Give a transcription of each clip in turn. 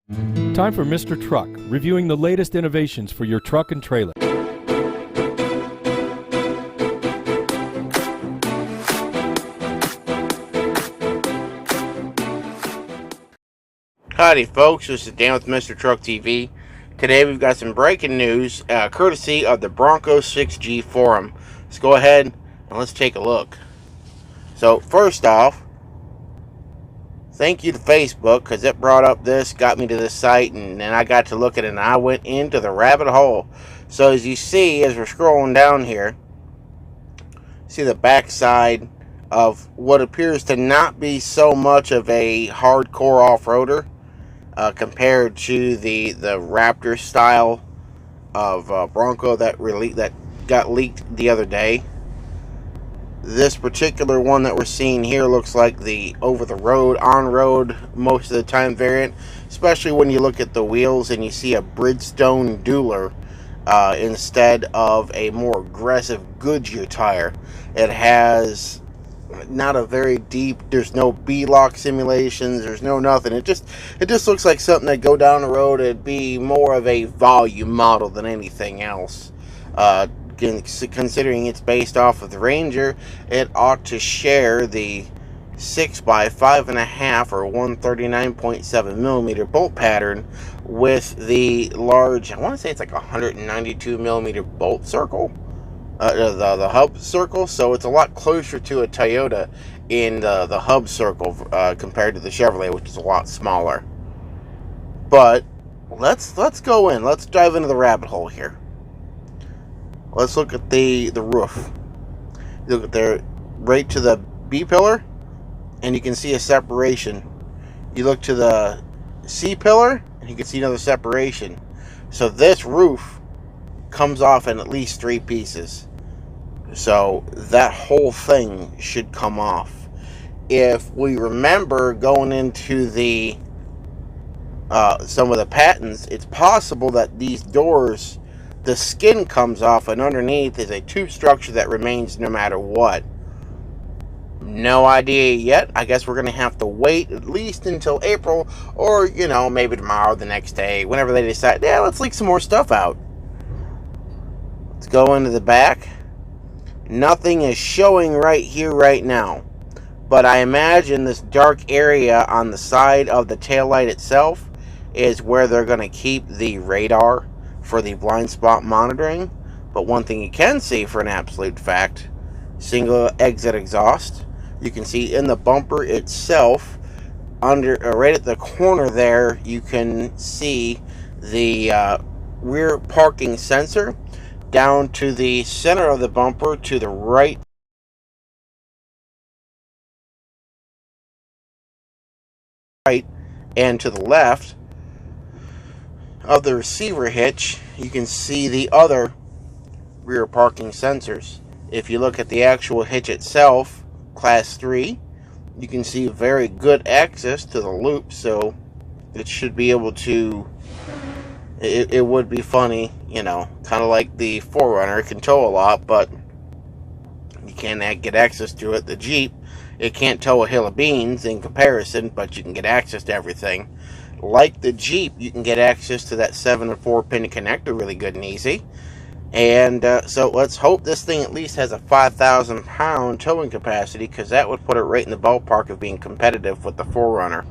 Time for Mr. Truck, reviewing the latest innovations for your truck and trailer. Howdy folks, this is Dan with Mr. Truck TV. Today we've got some breaking news courtesy of the Bronco 6G forum. Let's go ahead and let's take a look. So first off, thank you to Facebook, because it brought up this, got me to this site, and then I got to look at it and I went into the rabbit hole. So as you see, as we're scrolling down here, see the backside of what appears to not be so much of a hardcore off-roader compared to the Raptor style of Bronco that got leaked the other day. This particular one that we're seeing here looks like the over-the-road, on-road, most of the time variant, especially when you look at the wheels and you see a Bridgestone Dueler instead of a more aggressive Goodyear tire. It has not a very deep, there's no B-lock simulations, there's no nothing. It just looks like something that go down the road. It'd be more of a volume model than anything else. Considering it's based off of the Ranger, it ought to share the 6x5.5 or 139.7 millimeter bolt pattern with the large, I want to say it's like 192 millimeter bolt circle, the hub circle. So it's a lot closer to a Toyota in the hub circle compared to the Chevrolet, which is a lot smaller. But let's go in. Let's dive into the rabbit hole here. Let's look at the roof. You look at there, right to the B pillar, and you can see a separation. You look to the C pillar, and you can see another separation. So this roof comes off in at least 3 pieces. So that whole thing should come off. If we remember going into the some of the patents, it's possible that these doors, the skin comes off, and underneath is a tube structure that remains no matter what. No idea yet. I guess we're going to have to wait at least until April, or, you know, maybe tomorrow, the next day, whenever they decide, yeah, let's leak some more stuff out. Let's go into the back. Nothing is showing right here, right now. But I imagine this dark area on the side of the taillight itself is where they're going to keep the radar for the blind spot monitoring. But one thing you can see for an absolute fact, single exit exhaust. You can see in the bumper itself, under right at the corner there, you can see the rear parking sensor. Down to the center of the bumper, to the right and to the left of the receiver hitch, you can see the other rear parking sensors. If you look at the actual hitch itself, class 3, you can see very good access to the loop, so it should be able to, it would be funny, you know, kind of like the 4Runner. It can tow a lot, but you can't get access to it. The Jeep, it can't tow a hill of beans in comparison, but you can get access to everything. Like the Jeep, you can get access to that 7 and 4 pin connector really good and easy. And so let's hope this thing at least has a 5,000 pound towing capacity, because that would put it right in the ballpark of being competitive with the 4Runner.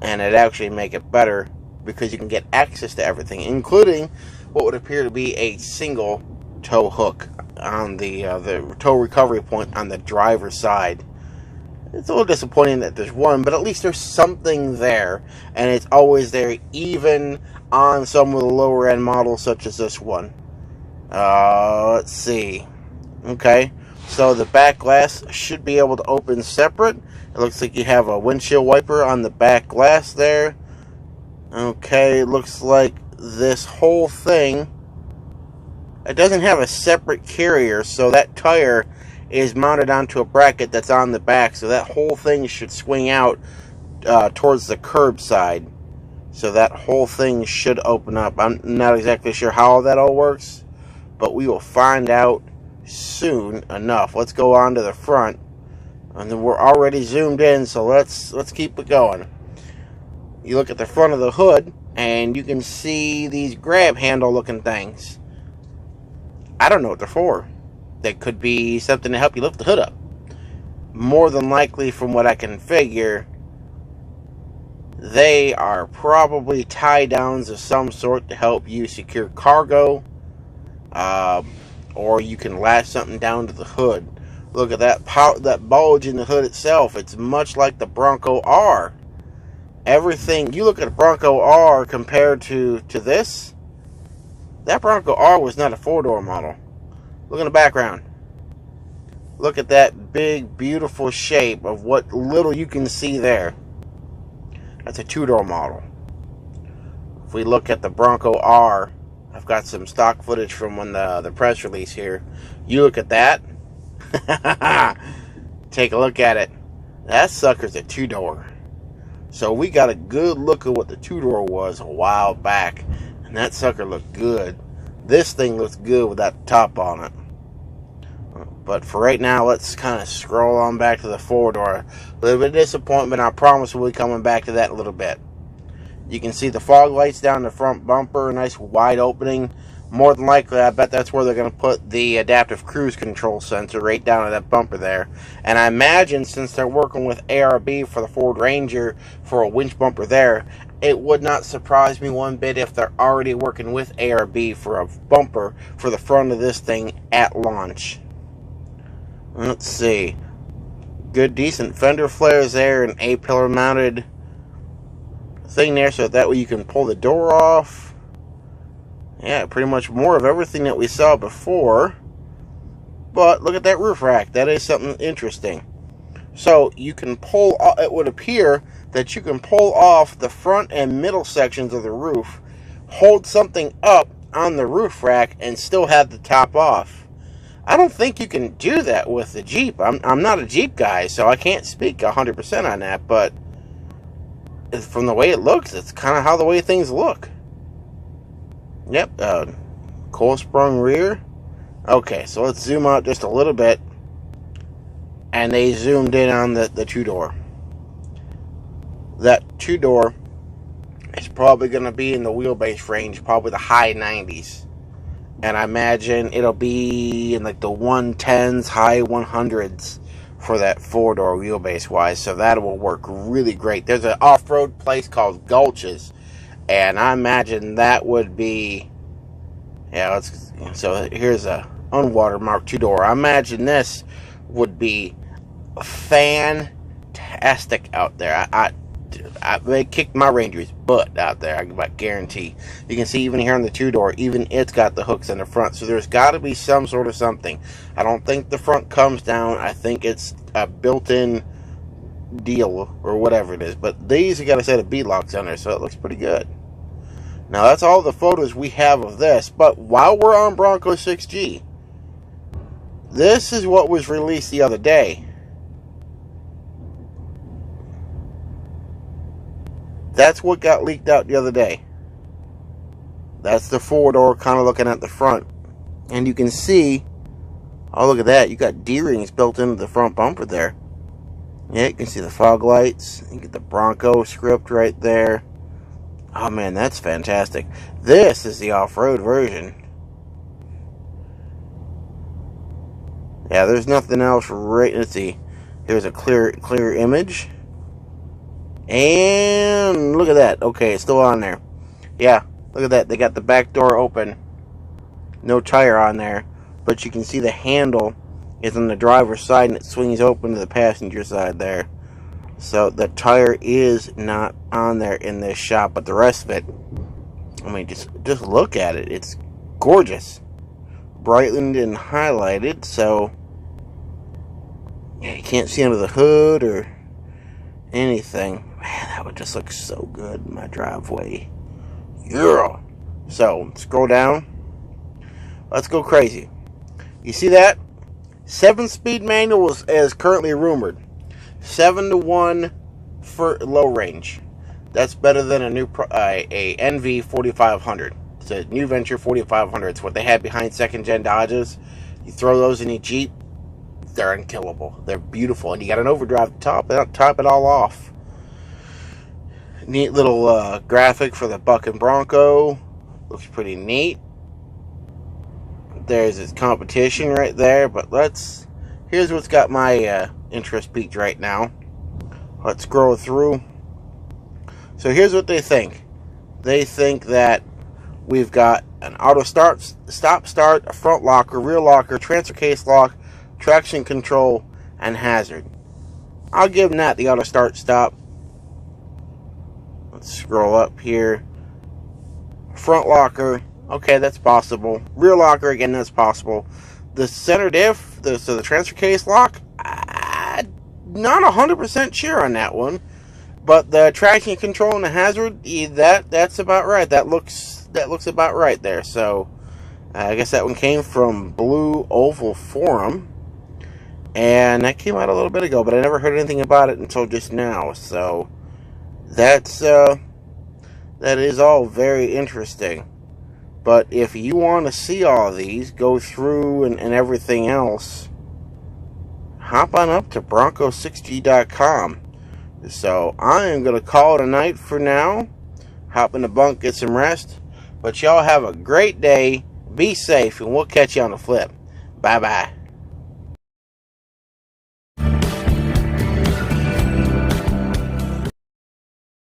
And it'd actually make it better, because you can get access to everything, including what would appear to be a single tow hook on the tow recovery point on the driver's side. It's a little disappointing that there's one, but at least there's something there, and it's always there, even on some of the lower end models such as this one. Let's see. Okay, so the back glass should be able to open separate. It looks like you have a windshield wiper on the back glass there. Okay, it looks like this whole thing, it doesn't have a separate carrier, so that tire is mounted onto a bracket that's on the back, so that whole thing should swing out towards the curb side. So that whole thing should open up. I'm not exactly sure how that all works, but we will find out soon enough. Let's go on to the front, and then we're already zoomed in, so let's keep it going. You look at the front of the hood, and you can see these grab handle looking things. I don't know what they're for. They could be something to help you lift the hood up. More than likely, from what I can figure, they are probably tie downs of some sort to help you secure cargo, or you can latch something down to the hood. Look at that bulge in the hood itself. It's much like the Bronco R. Everything, you look at a Bronco R compared to this, that Bronco R was not a 4-door model. Look in the background. Look at that big, beautiful shape of what little you can see there. That's a 2-door model. If we look at the Bronco R, I've got some stock footage from when the press release here. You look at that. Take a look at it. That sucker's a 2-door. So we got a good look at what the 2-door was a while back, and that sucker looked good. This thing looks good with that top on it. But for right now, let's kind of scroll on back to the 4-door. A little bit of disappointment. I promise we'll be coming back to that in a little bit. You can see the fog lights down the front bumper, a nice wide opening. More than likely, I bet that's where they're going to put the adaptive cruise control sensor right down to that bumper there. And I imagine since they're working with ARB for the Ford Ranger for a winch bumper there, it would not surprise me one bit if they're already working with ARB for a bumper for the front of this thing at launch. Let's see. Good, decent fender flares there, an A-pillar mounted thing there so that way you can pull the door off. Yeah, pretty much more of everything that we saw before. But look at that roof rack. That is something interesting. So you can pull, it would appear that you can pull off the front and middle sections of the roof, hold something up on the roof rack, and still have the top off. I don't think you can do that with the Jeep. I'm not a Jeep guy, so I can't speak 100% on that, but from the way it looks, it's kind of how the way things look. Yep, coil sprung rear. Okay, so let's zoom out just a little bit. And they zoomed in on the 2-door. That 2-door is probably going to be in the wheelbase range, probably the high 90s. And I imagine it'll be in like the 110s, high 100s for that 4-door wheelbase wise. So that will work really great. There's an off-road place called Gulches. And I imagine that would be, yeah, so here's a unwatermarked 2-door. I imagine this would be fantastic out there. I kicked my Ranger's butt out there, I guarantee. You can see even here on the 2-door, even it's got the hooks in the front. So there's got to be some sort of something. I don't think the front comes down. I think it's a built-in deal or whatever it is. But these have got a set of beadlocks on there, so it looks pretty good. Now that's all the photos we have of this. But while we're on Bronco 6G, this is what was released the other day. That's what got leaked out the other day. That's the 4-door kind of looking at the front. And you can see, oh look at that, you got D-rings built into the front bumper there. Yeah, you can see the fog lights. You get the Bronco script right there. Oh man, that's fantastic. This is the off-road version. Yeah, there's nothing else right. Let's see. Here's a clear image. And look at that. Okay, it's still on there. Yeah, look at that. They got the back door open. No tire on there. But you can see the handle is on the driver's side and it swings open to the passenger side there. So the tire is not on there in this shop, but the rest of it, I mean, just look at it. It's gorgeous. Brightened and highlighted, so yeah, you can't see under the hood or anything. Man, that would just look so good in my driveway. Yeah. So, scroll down. Let's go crazy. You see that? 7-speed manual is currently rumored. 7-to-1 for low range. That's better than a new a NV 4500. It's a new Venture 4500. It's what they had behind second-gen Dodges. You throw those in your Jeep, they're unkillable. They're beautiful, and you got an overdrive to top it all off. Neat little graphic for the Buck and Bronco. Looks pretty neat. There's its competition right there, but here's what's got my interest peaked right now. Let's scroll through. So here's what they think. They think that we've got an auto stop start, a front locker, rear locker, transfer case lock, traction control, and hazard. I'll give them that, the auto start stop. Let's scroll up here. Front locker, okay, that's possible. Rear locker, again, that's possible. The center diff, so the transfer case lock, not 100% sure on that one. But the traction control and the hazard, that's about right. That looks about right there. So I guess that one came from Blue Oval Forum, and that came out a little bit ago. But I never heard anything about it until just now. So that is all very interesting. But if you want to see all of these, go through and everything else, hop on up to Bronco6G.com. So I am going to call it a night for now. Hop in the bunk, get some rest. But y'all have a great day. Be safe, and we'll catch you on the flip. Bye-bye.